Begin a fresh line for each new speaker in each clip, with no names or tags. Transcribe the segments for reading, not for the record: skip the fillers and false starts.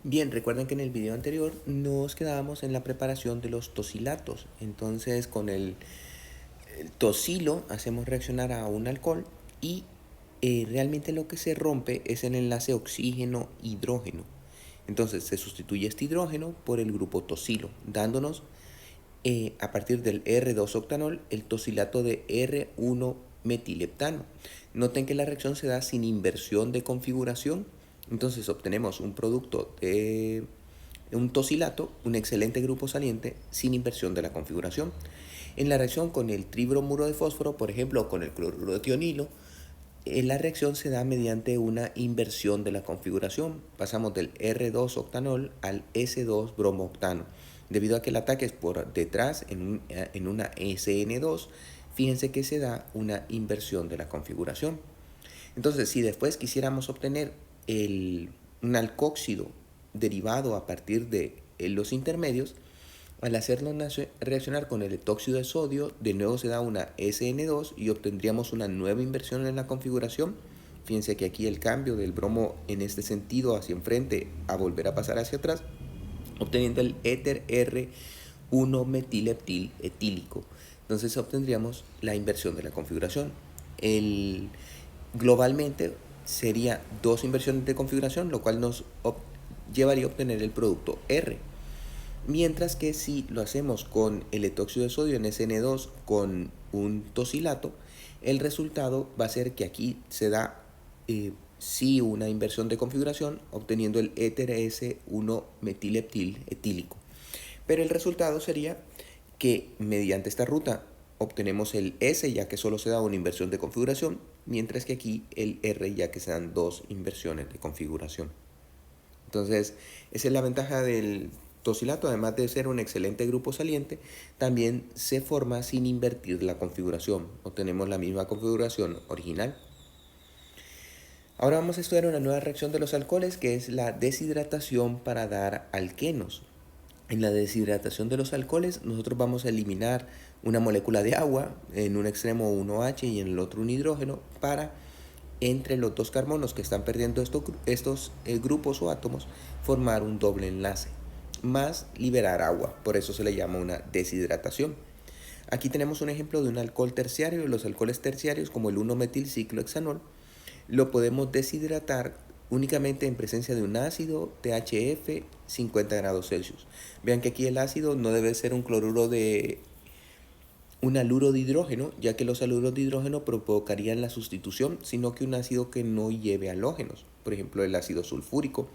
Bien, recuerden que en el video anterior nos quedábamos en la preparación de los tosilatos. Entonces con el tosilo hacemos reaccionar a un alcohol y realmente lo que se rompe es el enlace oxígeno-hidrógeno. Entonces se sustituye este hidrógeno por el grupo tosilo, dándonos a partir del R2-octanol el tosilato de R1-metileptano. Noten que la reacción se da sin inversión de configuración. Entonces obtenemos un producto de un tosilato, un excelente grupo saliente, sin inversión de la configuración. En la reacción con el tribromuro de fósforo, por ejemplo, o con el cloruro de tionilo, la reacción se da mediante una inversión de la configuración. Pasamos del R2-octanol al S2-bromooctano. Debido a que el ataque es por detrás en una SN2, fíjense que se da una inversión de la configuración. Entonces, si después quisiéramos obtener un alcóxido derivado a partir de los intermedios, al hacerlo reaccionar con el etóxido de sodio, de nuevo se da una SN2 y obtendríamos una nueva inversión en la configuración. Fíjense que aquí el cambio del bromo en este sentido hacia enfrente a volver a pasar hacia atrás, obteniendo el éter R1-metileptil etílico. Entonces obtendríamos la inversión de la configuración. Globalmente sería dos inversiones de configuración, lo cual nos llevaría a obtener el producto R. Mientras que si lo hacemos con el etóxido de sodio en SN2 con un tosilato, el resultado va a ser que aquí se da sí una inversión de configuración, obteniendo el éter S1-metileptil etílico. Pero el resultado sería que mediante esta ruta obtenemos el S, ya que solo se da una inversión de configuración, mientras que aquí el R, ya que se dan dos inversiones de configuración. Entonces, esa es la ventaja del tosilato. Además de ser un excelente grupo saliente, también se forma sin invertir la configuración. Obtenemos la misma configuración original. Ahora vamos a estudiar una nueva reacción de los alcoholes, que es la deshidratación para dar alquenos. En la deshidratación de los alcoholes, nosotros vamos a eliminar una molécula de agua, en un extremo un OH y en el otro un hidrógeno, para entre los dos carbonos que están perdiendo estos grupos o átomos, formar un doble enlace, más liberar agua. Por eso se le llama una deshidratación. Aquí tenemos un ejemplo de un alcohol terciario. Los alcoholes terciarios, como el 1-metilciclohexanol, lo podemos deshidratar únicamente en presencia de un ácido THF 50 grados Celsius. Vean que aquí el ácido no debe ser un cloruro de un haluro de hidrógeno, ya que los haluros de hidrógeno provocarían la sustitución, sino que un ácido que no lleve halógenos, por ejemplo el ácido sulfúrico.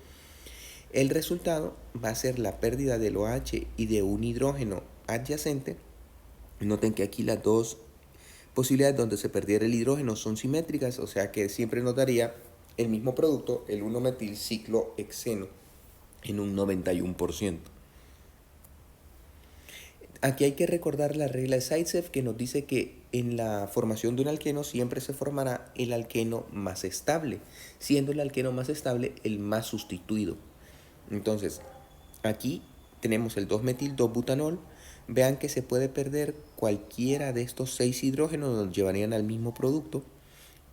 El resultado va a ser la pérdida del OH y de un hidrógeno adyacente. Noten que aquí las dos posibilidades donde se perdiera el hidrógeno son simétricas, o sea que siempre nos daría el mismo producto, el 1-metilciclohexeno, en un 91%. Aquí hay que recordar la regla de Zaitsev, que nos dice que en la formación de un alqueno siempre se formará el alqueno más estable, siendo el alqueno más estable el más sustituido. Entonces, aquí tenemos el 2-metil-2-butanol. Vean que se puede perder cualquiera de estos 6 hidrógenos, nos llevarían al mismo producto,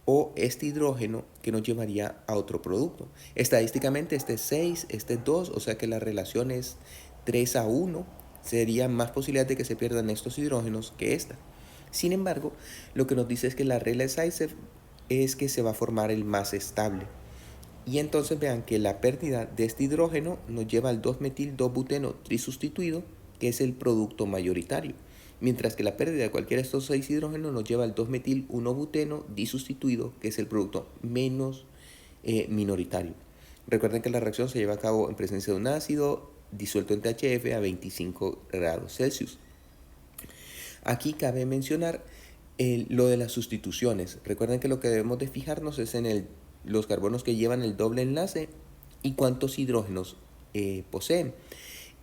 o este hidrógeno que nos llevaría a otro producto. Estadísticamente este es 6, este es 2, o sea que la relación es 3-1. Sería más posibilidad de que se pierdan estos hidrógenos que esta. Sin embargo, lo que nos dice es que la regla de Zaitsev es que se va a formar el más estable. Y entonces vean que la pérdida de este hidrógeno nos lleva al 2-metil-2-buteno trisustituido, que es el producto mayoritario. Mientras que la pérdida de cualquiera de estos 6 hidrógenos nos lleva al 2-metil-1-buteno disustituido, que es el producto menos minoritario. Recuerden que la reacción se lleva a cabo en presencia de un ácido disuelto en THF a 25 grados Celsius. Aquí cabe mencionar lo de las sustituciones. Recuerden que lo que debemos de fijarnos es en los carbonos que llevan el doble enlace y cuántos hidrógenos poseen.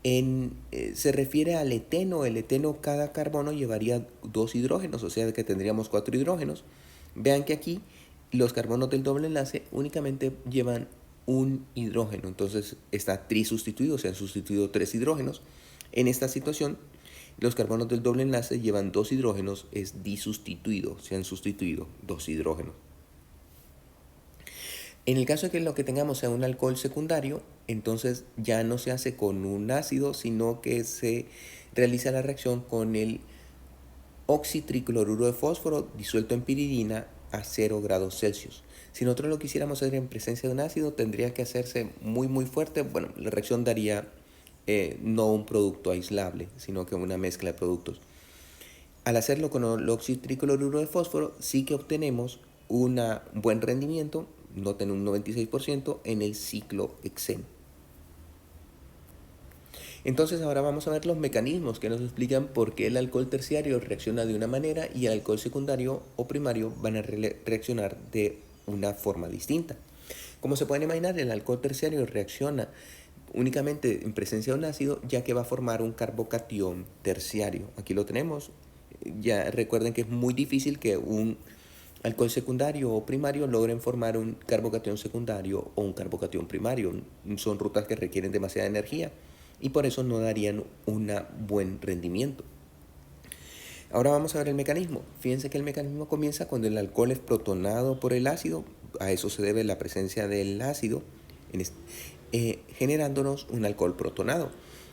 Se refiere al eteno. El eteno, cada carbono llevaría 2 hidrógenos, o sea que tendríamos 4 hidrógenos. Vean que aquí los carbonos del doble enlace únicamente llevan un hidrógeno, entonces está trisustituido, se han sustituido 3 hidrógenos. En esta situación, los carbonos del doble enlace llevan 2 hidrógenos, es disustituido, se han sustituido 2 hidrógenos. En el caso de que lo que tengamos sea un alcohol secundario, entonces ya no se hace con un ácido, sino que se realiza la reacción con el oxitricloruro de fósforo disuelto en piridina a 0 grados Celsius. Si nosotros lo quisiéramos hacer en presencia de un ácido, tendría que hacerse muy fuerte. Bueno, la reacción daría no un producto aislable, sino que una mezcla de productos. Al hacerlo con el oxitricloruro de fósforo, sí que obtenemos un buen rendimiento, noten un 96% en el ciclo hexeno. Entonces ahora vamos a ver los mecanismos que nos explican por qué el alcohol terciario reacciona de una manera y el alcohol secundario o primario van a reaccionar de una forma distinta. Como se pueden imaginar, el alcohol terciario reacciona únicamente en presencia de un ácido, ya que va a formar un carbocatión terciario. Aquí lo tenemos. Ya recuerden que es muy difícil que un alcohol secundario o primario logren formar un carbocatión secundario o un carbocatión primario. Son rutas que requieren demasiada energía y por eso no darían un buen rendimiento. Ahora vamos a ver el mecanismo. Fíjense que el mecanismo comienza cuando el alcohol es protonado por el ácido. A eso se debe la presencia del ácido, generándonos un alcohol protonado.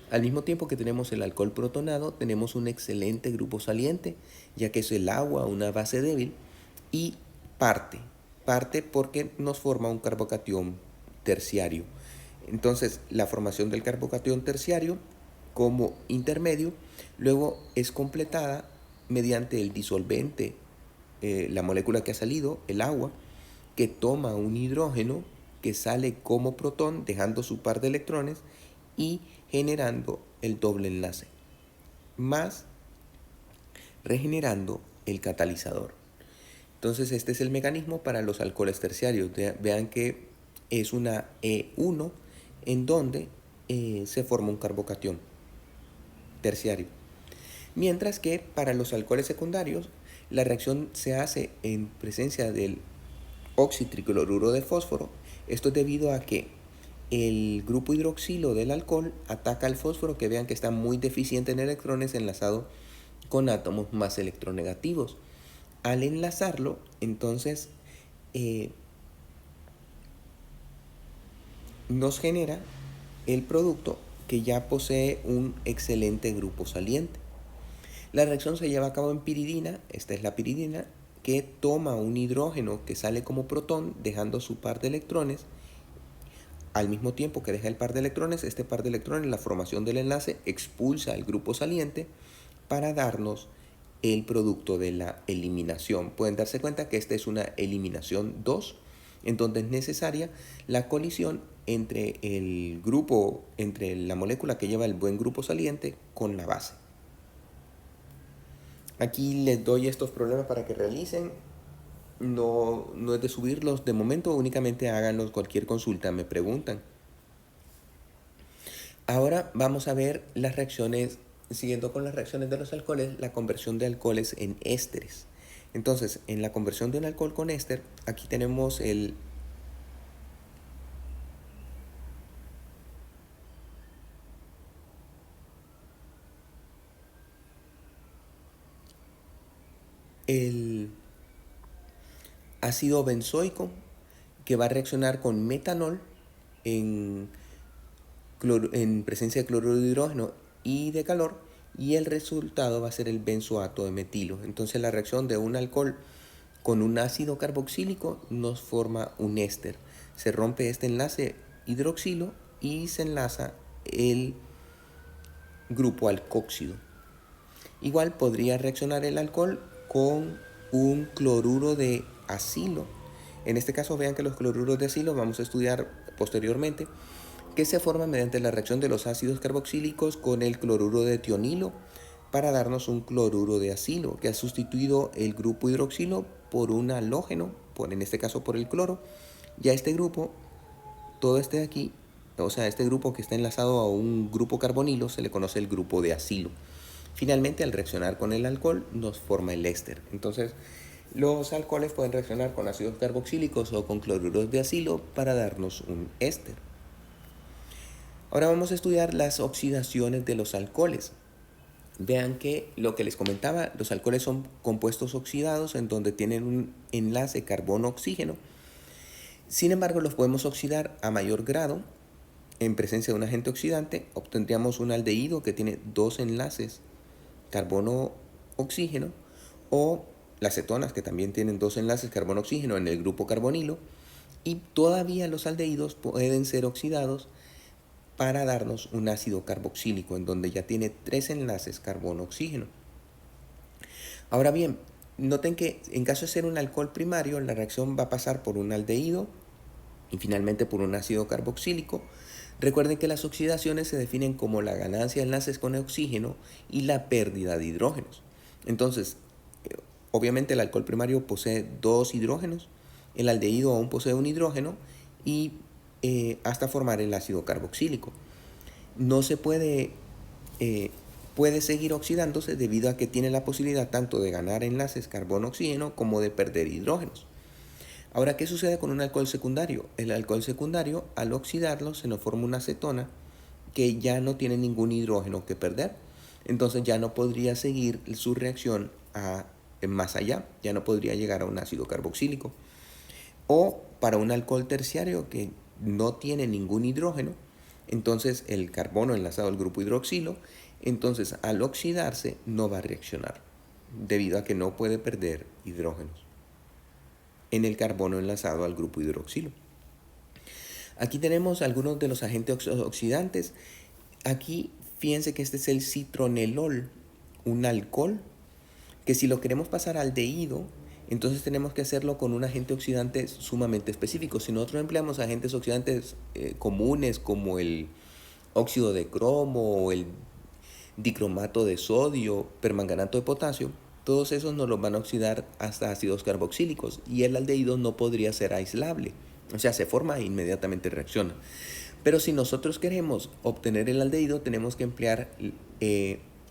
Al mismo tiempo que tenemos el alcohol protonado, tenemos un excelente grupo saliente, ya que es el agua, una base débil, y parte porque nos forma un carbocatión terciario. Entonces, la formación del carbocatión terciario como intermedio luego es completada mediante el disolvente, la molécula que ha salido, el agua, que toma un hidrógeno que sale como protón dejando su par de electrones y generando el doble enlace, más regenerando el catalizador. Entonces este es el mecanismo para los alcoholes terciarios. Vean que es una E1 en donde se forma un carbocatión terciario. Mientras que para los alcoholes secundarios la reacción se hace en presencia del oxitricloruro de fósforo. Esto es debido a que el grupo hidroxilo del alcohol ataca al fósforo, que vean que está muy deficiente en electrones, enlazado con átomos más electronegativos. Al enlazarlo, entonces nos genera el producto que ya posee un excelente grupo saliente. La reacción se lleva a cabo en piridina, esta es la piridina, que toma un hidrógeno que sale como protón dejando su par de electrones. Al mismo tiempo que deja el par de electrones, este par de electrones, la formación del enlace, expulsa el grupo saliente para darnos el producto de la eliminación. Pueden darse cuenta que esta es una eliminación 2, en donde es necesaria la colisión entre el grupo, entre la molécula que lleva el buen grupo saliente con la base. Aquí les doy estos problemas para que realicen. No es de subirlos de momento, únicamente háganlos cualquier consulta, me preguntan. Ahora vamos a ver las reacciones, siguiendo con las reacciones de los alcoholes, la conversión de alcoholes en ésteres. Entonces, en la conversión de un alcohol con éster, aquí tenemos el ácido benzoico, que va a reaccionar con metanol en presencia de cloruro de hidrógeno y de calor, y el resultado va a ser el benzoato de metilo. Entonces la reacción de un alcohol con un ácido carboxílico nos forma un éster. Se rompe este enlace hidroxilo y se enlaza el grupo alcóxido. Igual podría reaccionar el alcohol con un cloruro de acilo. En este caso vean que los cloruros de acilo vamos a estudiar posteriormente, que se forman mediante la reacción de los ácidos carboxílicos con el cloruro de tionilo para darnos un cloruro de acilo, que ha sustituido el grupo hidroxilo por un halógeno, en este caso por el cloro. Ya este grupo, todo este de aquí, o sea, este grupo que está enlazado a un grupo carbonilo, se le conoce el grupo de acilo. Finalmente, al reaccionar con el alcohol, nos forma el éster. Entonces, los alcoholes pueden reaccionar con ácidos carboxílicos o con cloruros de acilo para darnos un éster. Ahora vamos a estudiar las oxidaciones de los alcoholes. Vean que lo que les comentaba, los alcoholes son compuestos oxidados en donde tienen un enlace carbono-oxígeno. Sin embargo, los podemos oxidar a mayor grado en presencia de un agente oxidante. Obtendríamos un aldehído que tiene dos enlaces carbono-oxígeno, o las cetonas que también tienen dos enlaces carbono-oxígeno en el grupo carbonilo, y todavía los aldehídos pueden ser oxidados para darnos un ácido carboxílico en donde ya tiene tres enlaces carbono-oxígeno. Ahora bien, noten que en caso de ser un alcohol primario, la reacción va a pasar por un aldehído y finalmente por un ácido carboxílico. Recuerden que las oxidaciones se definen como la ganancia de enlaces con oxígeno y la pérdida de hidrógenos. Entonces, obviamente el alcohol primario posee dos hidrógenos, el aldehído aún posee un hidrógeno y hasta formar el ácido carboxílico. No se puede seguir oxidándose debido a que tiene la posibilidad tanto de ganar enlaces carbono-oxígeno como de perder hidrógenos. Ahora, ¿qué sucede con un alcohol secundario? El alcohol secundario, al oxidarlo, se nos forma una acetona que ya no tiene ningún hidrógeno que perder. Entonces ya no podría seguir su reacción más allá, ya no podría llegar a un ácido carboxílico. O para un alcohol terciario que no tiene ningún hidrógeno, entonces el carbono enlazado al grupo hidroxilo, entonces al oxidarse no va a reaccionar, debido a que no puede perder hidrógenos en el carbono enlazado al grupo hidroxilo. Aquí tenemos algunos de los agentes oxidantes. Aquí fíjense que este es el citronelol, un alcohol que si lo queremos pasar al aldehído, entonces tenemos que hacerlo con un agente oxidante sumamente específico. Si nosotros empleamos agentes oxidantes comunes como el óxido de cromo o el dicromato de sodio, permanganato de potasio, todos esos nos los van a oxidar hasta ácidos carboxílicos y el aldehído no podría ser aislable. O sea, se forma e inmediatamente reacciona. Pero si nosotros queremos obtener el aldehído, tenemos que emplear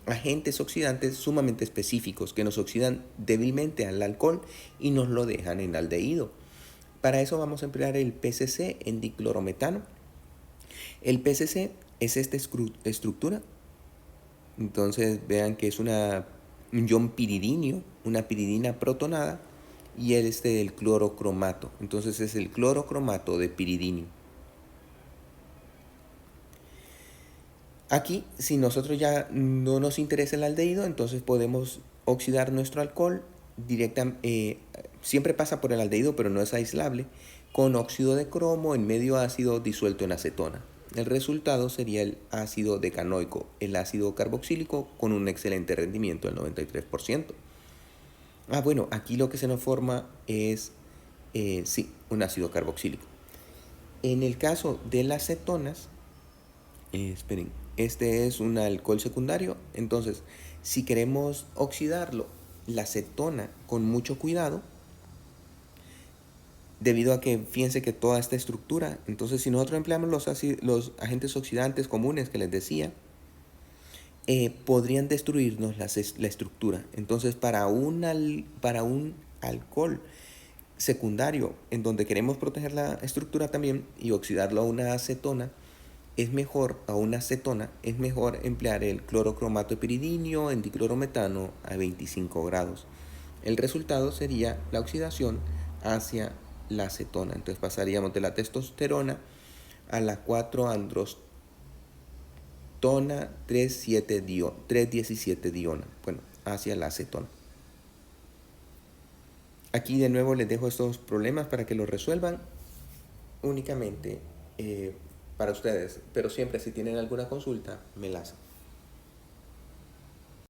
agentes oxidantes sumamente específicos que nos oxidan débilmente al alcohol y nos lo dejan en aldehído. Para eso vamos a emplear el PCC en diclorometano. El PCC es esta estructura. Entonces vean que es un ion piridinio, una piridina protonada, y el clorocromato. Entonces es el clorocromato de piridinio. Aquí, si nosotros ya no nos interesa el aldehído, entonces podemos oxidar nuestro alcohol siempre pasa por el aldehído, pero no es aislable, con óxido de cromo en medio ácido disuelto en acetona. El resultado sería el ácido decanoico, el ácido carboxílico con un excelente rendimiento del 93%. Bueno, aquí lo que se nos forma es, un ácido carboxílico. En el caso de las cetonas, esperen, este es un alcohol secundario, entonces si queremos oxidarlo, la cetona con mucho cuidado, debido a que fíjense que toda esta estructura, entonces si nosotros empleamos los agentes oxidantes comunes que les decía, podrían destruirnos la estructura. Entonces para un alcohol secundario en donde queremos proteger la estructura también y oxidarlo a una acetona, a una acetona, es mejor emplear el clorocromato de piridinio en diclorometano a 25 grados. El resultado sería la oxidación hacia la acetona. Entonces pasaríamos de la testosterona a la 4-androstona 317 diona, hacia la acetona. Aquí de nuevo les dejo estos problemas para que los resuelvan únicamente para ustedes, pero siempre si tienen alguna consulta me la hacen.